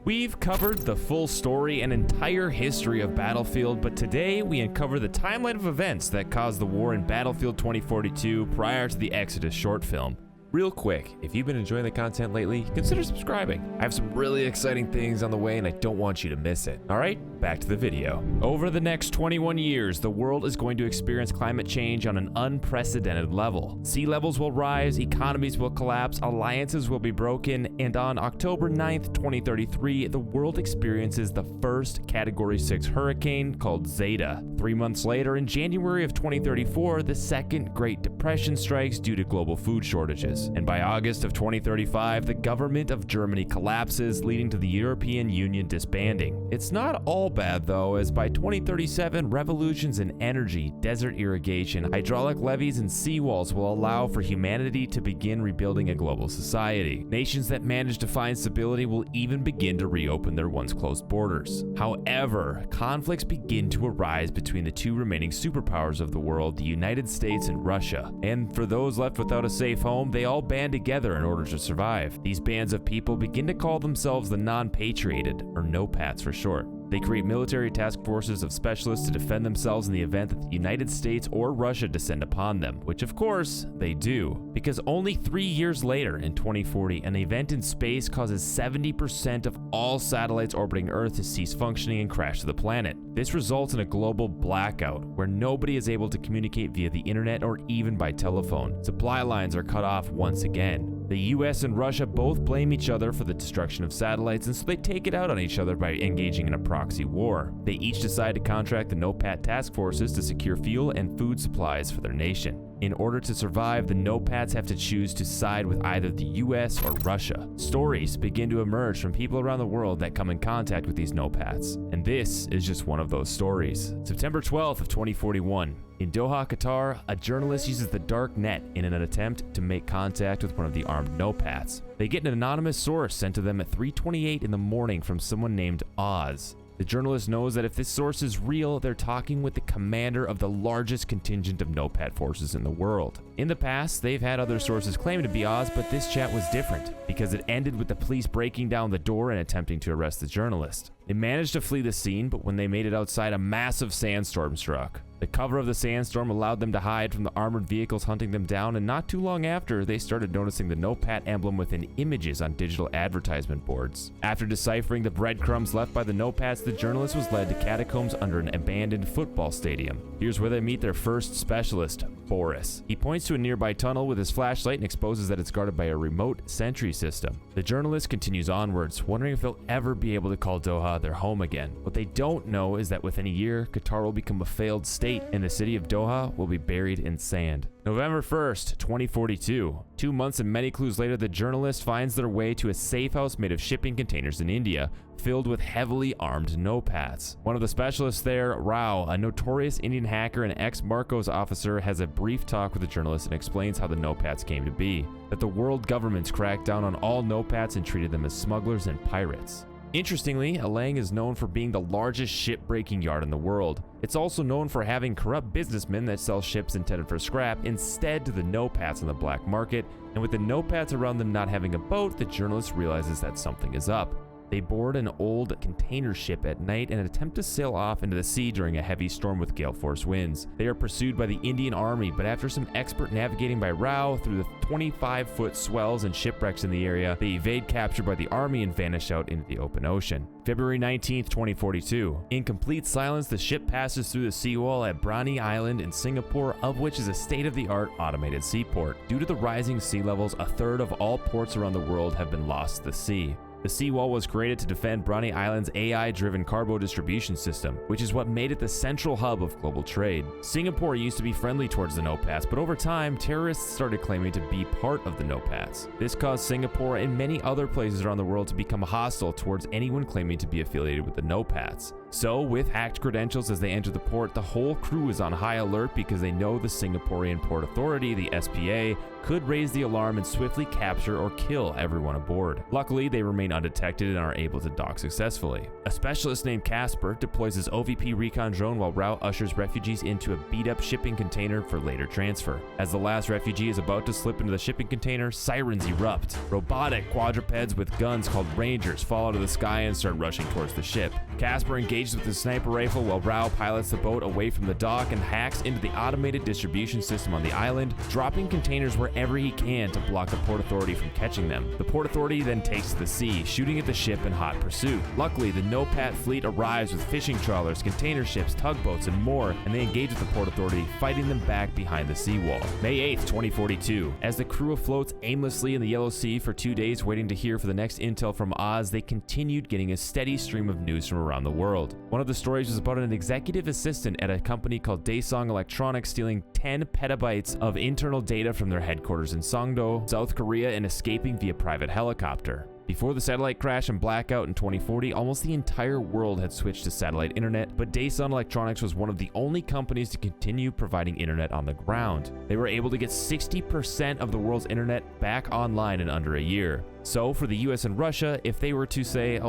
We've covered the full story and entire history of Battlefield, but today we uncover the timeline of events that caused the war in Battlefield 2042 prior to the Exodus short film. Real quick, if you've been enjoying the content lately, consider subscribing. I have some really exciting things on the way and I don't want you to miss it. Alright, back to the video. Over the next 21 years, the world is going to experience climate change on an unprecedented level. Sea levels will rise, economies will collapse, alliances will be broken, and on October 9th, 2033, the world experiences the first Category 6 hurricane called Zeta. 3 months later, in January of 2034, the second Great Depression strikes due to global food shortages. And by August of 2035, the government of Germany collapses, leading to the European Union disbanding. It's not all bad though, as by 2037, revolutions in energy, desert irrigation, hydraulic levees, and seawalls will allow for humanity to begin rebuilding a global society. Nations that manage to find stability will even begin to reopen their once closed borders. However, conflicts begin to arise between the two remaining superpowers of the world, the United States and Russia. And for those left without a safe home, they all band together in order to survive. These bands of people begin to call themselves the non-patrioted, or NOPATs for short. They create military task forces of specialists to defend themselves in the event that the United States or Russia descend upon them, which of course they do, because only 3 years later, in 2040, an event in space causes 70% of all satellites orbiting Earth to cease functioning and crash to the planet. This results in a global blackout, where nobody is able to communicate via the internet or even by telephone. Supply lines are cut off once again. The US and Russia both blame each other for the destruction of satellites, and so they take it out on each other by engaging in a proxy war. They each decide to contract the NOPAT task forces to secure fuel and food supplies for their nation. In order to survive, the NOPATs have to choose to side with either the US or Russia. Stories begin to emerge from people around the world that come in contact with these NOPATs, and this is just one of those stories. September 12th of 2041. In Doha, Qatar, a journalist uses the dark net in an attempt to make contact with one of the armed NOPATs. They get an anonymous source sent to them at 3:28 in the morning from someone named Oz. The journalist knows that if this source is real, they're talking with the commander of the largest contingent of NOPAT forces in the world. In the past, they've had other sources claim to be Oz, but this chat was different because it ended with the police breaking down the door and attempting to arrest the journalist. They managed to flee the scene, but when they made it outside, a massive sandstorm struck. The cover of the sandstorm allowed them to hide from the armored vehicles hunting them down, and not too long after, they started noticing the NOPAT emblem within images on digital advertisement boards. After deciphering the breadcrumbs left by the NOPATs, the journalist was led to catacombs under an abandoned football stadium. Here's where they meet their first specialist, Boris. He points to a nearby tunnel with his flashlight and exposes that it's guarded by a remote sentry system. The journalist continues onwards, wondering if they'll ever be able to call Doha their home again. What they don't know is that within a year, Qatar will become a failed state, and the city of Doha will be buried in sand. November 1st, 2042. 2 months and many clues later, the journalist finds their way to a safe house made of shipping containers in India, filled with heavily armed NOPATs. One of the specialists there, Rao, a notorious Indian hacker and ex-Marcos officer, has a brief talk with the journalist and explains how the NOPATs came to be. That the world governments cracked down on all NOPATs and treated them as smugglers and pirates. Interestingly, Alang is known for being the largest ship-breaking yard in the world. It's also known for having corrupt businessmen that sell ships intended for scrap instead to the NOPATs on the black market, and with the NOPATs around them not having a boat, the journalist realizes that something is up. They board an old container ship at night and attempt to sail off into the sea during a heavy storm with gale force winds. They are pursued by the Indian Army, but after some expert navigating by Rao through the 25-foot swells and shipwrecks in the area, they evade capture by the army and vanish out into the open ocean. February 19th, 2042. In complete silence, the ship passes through the seawall at Brani Island in Singapore, of which is a state-of-the-art automated seaport. Due to the rising sea levels, a third of all ports around the world have been lost to the sea. The seawall was created to defend Brani Island's AI-driven cargo distribution system, which is what made it the central hub of global trade. Singapore used to be friendly towards the NOPATs, but over time, terrorists started claiming to be part of the NOPATs. This caused Singapore and many other places around the world to become hostile towards anyone claiming to be affiliated with the NOPATs. So, with hacked credentials as they enter the port, the whole crew is on high alert because they know the Singaporean Port Authority, the SPA, could raise the alarm and swiftly capture or kill everyone aboard. Luckily, they remain undetected and are able to dock successfully. A specialist named Casper deploys his OVP recon drone while Rao ushers refugees into a beat-up shipping container for later transfer. As the last refugee is about to slip into the shipping container, sirens erupt. Robotic quadrupeds with guns called Rangers fall out of the sky and start rushing towards the ship. Casper engages with his sniper rifle while Rao pilots the boat away from the dock and hacks into the automated distribution system on the island, dropping containers wherever he can to block the Port Authority from catching them. The Port Authority then takes to the sea, shooting at the ship in hot pursuit. Luckily, the NOPAT fleet arrives with fishing trawlers, container ships, tugboats, and more, and they engage with the Port Authority, fighting them back behind the seawall. May 8th, 2042. As the crew afloats aimlessly in the Yellow Sea for 2 days waiting to hear for the next intel from Oz, they continued getting a steady stream of news from around the world. One of the stories was about an executive assistant at a company called Daesung Electronics stealing 10 petabytes of internal data from their headquarters in Songdo, South Korea, and escaping via private helicopter. Before the satellite crash and blackout in 2040, almost the entire world had switched to satellite internet, but Daesung Electronics was one of the only companies to continue providing internet on the ground. They were able to get 60% of the world's internet back online in under a year. So for the US and Russia, if they were to say,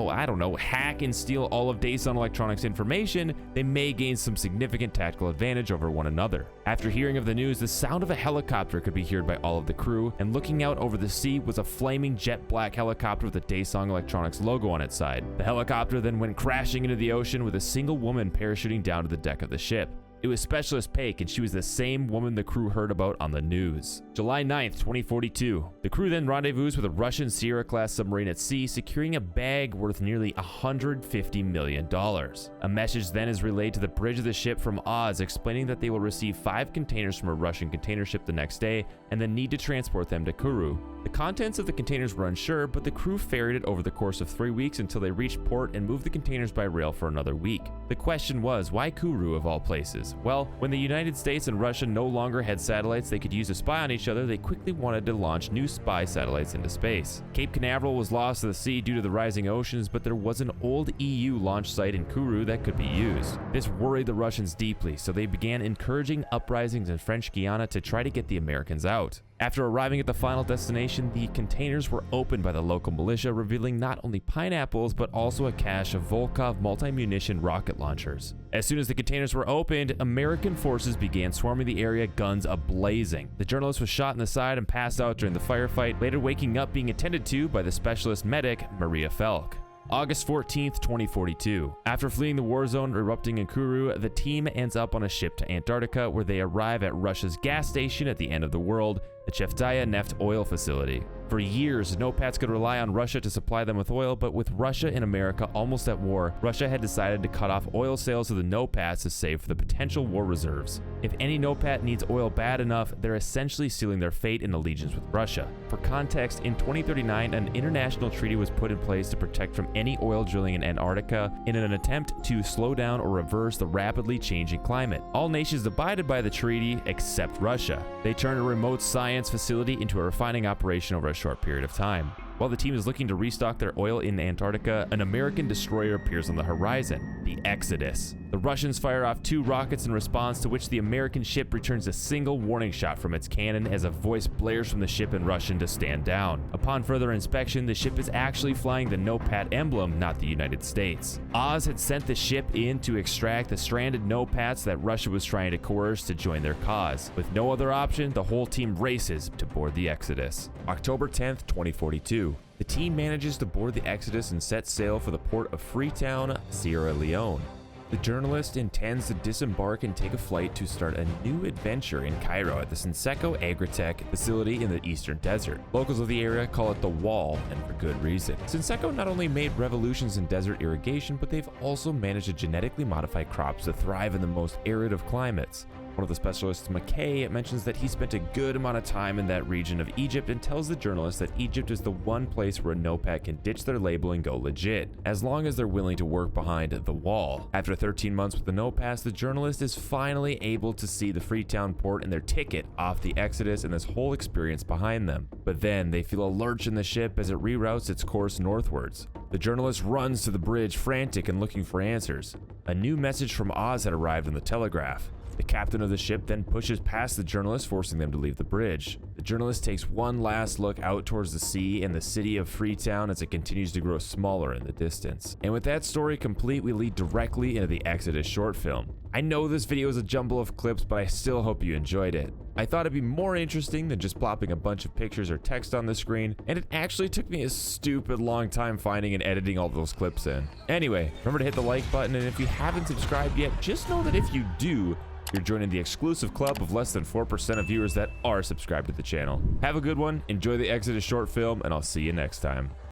hack and steal all of Daesung Electronics information, they may gain some significant tactical advantage over one another. After hearing of the news, the sound of a helicopter could be heard by all of the crew, and looking out over the sea was a flaming jet black helicopter with the Daesung Electronics logo on its side. The helicopter then went crashing into the ocean with a single woman parachuting down to the deck of the ship. It was Specialist Paik, and she was the same woman the crew heard about on the news. July 9th, 2042. The crew then rendezvous with a Russian Sierra-class submarine at sea, securing a bag worth nearly $150 million. A message then is relayed to the bridge of the ship from Oz, explaining that they will receive 5 containers from a Russian container ship the next day, and then need to transport them to Kourou. The contents of the containers were unsure, but the crew ferried it over the course of 3 weeks until they reached port and moved the containers by rail for another week. The question was, why Kourou of all places? Well, when the United States and Russia no longer had satellites they could use to spy on each other, they quickly wanted to launch new spy satellites into space. Cape Canaveral was lost to the sea due to the rising oceans, but there was an old EU launch site in Kourou that could be used. This worried the Russians deeply, so they began encouraging uprisings in French Guiana to try to get the Americans out. After arriving at the final destination, the containers were opened by the local militia, revealing not only pineapples, but also a cache of Volkov multi-munition rocket launchers. As soon as the containers were opened, American forces began swarming the area, guns ablazing. The journalist was shot in the side and passed out during the firefight, later waking up being attended to by the specialist medic, Maria Felk. August 14th, 2042. After fleeing the war zone erupting in Kourou, the team ends up on a ship to Antarctica, where they arrive at Russia's gas station at the end of the world, the Cheftaya Neft oil facility. For years, NOPATs could rely on Russia to supply them with oil, but with Russia and America almost at war, Russia had decided to cut off oil sales to the NOPATs to save for the potential war reserves. If any NOPAT needs oil bad enough, they're essentially sealing their fate in allegiance with Russia. For context, in 2039, an international treaty was put in place to protect from any oil drilling in Antarctica in an attempt to slow down or reverse the rapidly changing climate. All nations abided by the treaty except Russia. They turned a remote science facility into a refining operation over a short period of time. While the team is looking to restock their oil in Antarctica, an American destroyer appears on the horizon, the Exodus. The Russians fire off 2 rockets in response, to which the American ship returns a single warning shot from its cannon as a voice blares from the ship in Russian to stand down. Upon further inspection, the ship is actually flying the NOPAT emblem, not the United States. Oz had sent the ship in to extract the stranded NOPATs that Russia was trying to coerce to join their cause. With no other option, the whole team races to board the Exodus. October 10th, 2042. The team manages to board the Exodus and set sail for the port of Freetown, Sierra Leone. The journalist intends to disembark and take a flight to start a new adventure in Cairo at the Senseco Agritech facility in the Eastern Desert. Locals of the area call it the Wall, and for good reason. Senseco not only made revolutions in desert irrigation, but they've also managed to genetically modify crops to thrive in the most arid of climates. One of the specialists, McKay, mentions that he spent a good amount of time in that region of Egypt and tells the journalist that Egypt is the one place where a NOPAT can ditch their label and go legit, as long as they're willing to work behind the wall. After 13 months with the NOPATs, the journalist is finally able to see the Freetown port and their ticket off the Exodus and this whole experience behind them. But then they feel a lurch in the ship as it reroutes its course northwards. The journalist runs to the bridge, frantic and looking for answers. A new message from Oz had arrived on the telegraph. The captain of the ship then pushes past the journalist, forcing them to leave the bridge. The journalist takes one last look out towards the sea and the city of Freetown as it continues to grow smaller in the distance. And with that story complete, we lead directly into the Exodus short film. I know this video is a jumble of clips, but I still hope you enjoyed it. I thought it'd be more interesting than just plopping a bunch of pictures or text on the screen, and it actually took me a stupid long time finding and editing all those clips in. Anyway, remember to hit the like button, and if you haven't subscribed yet, just know that if you do, you're joining the exclusive club of less than 4% of viewers that are subscribed to the channel. Have a good one, enjoy the Exodus short film, and I'll see you next time.